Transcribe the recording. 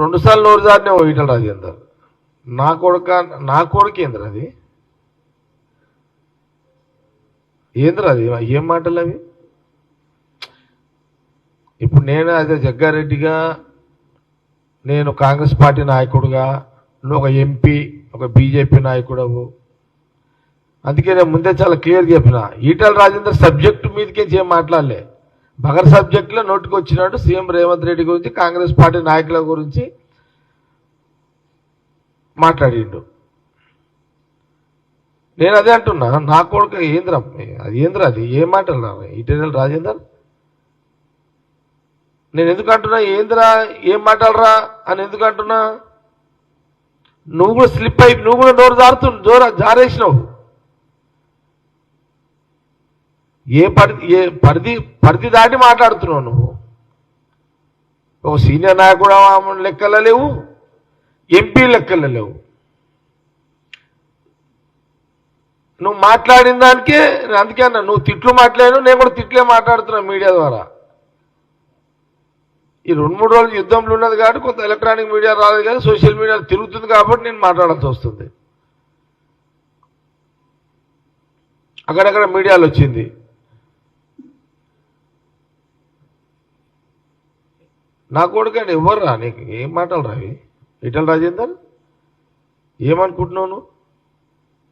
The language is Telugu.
రెండుసార్లు నోరు జారినే ఈటల రాజేందర్ నా కొడుకు ఏంద్ర అది ఏంద్ర అది ఏం మాటలు అవి ఇప్పుడు నేను అదే జగ్గారెడ్డిగా నేను కాంగ్రెస్ పార్టీ నాయకుడుగా నువ్వు ఒక ఎంపీ ఒక బీజేపీ నాయకుడవు అందుకే నేను ముందే చాలా క్లియర్గా చెప్పిన ఈటల రాజేందర్ సబ్జెక్టు మీదకేం ఏం మాట్లాడలే బగర్ సబ్జెక్టులో నోటికి వచ్చినట్టు సీఎం రేవంత్ రెడ్డి గురించి కాంగ్రెస్ పార్టీ నాయకుల గురించి మాట్లాడిండు నేను అదే అంటున్నా నా కొడుకు ఏంద్ర అది ఏం మాటలు ఈటల రాజేందర్ నేను ఎందుకు అంటున్నా ఏంద్రా ఏం మాట్లాడరా అని ఎందుకు అంటున్నా నువ్వు కూడా స్లిప్ అయి నువ్వు కూడా నోరు జారేసినావు ఏ పరిధి దాటి మాట్లాడుతున్నావు నువ్వు ఒక సీనియర్ నాయకుడు లెక్కల లేవు ఎంపీ లెక్కల లేవు నువ్వు మాట్లాడిన దానికే అందుకే అన్నా నువ్వు తిట్లు మాట్లాడాను నేను కూడా తిట్లే మాట్లాడుతున్నా మీడియా ద్వారా ఈ 2-3 రోజులు యుద్ధంలో ఉన్నది కాబట్టి కొంత ఎలక్ట్రానిక్ మీడియా రాలేదు కానీ సోషల్ మీడియా తిరుగుతుంది కాబట్టి నేను మాట్లాడాల్సి వస్తుంది అక్కడక్కడ మీడియాలో వచ్చింది నా కొడుకండి ఎవరు రా నీకు ఏం మాటలు రావి ఈటల రాజేందర్ ఏమనుకుంటున్నావు నువ్వు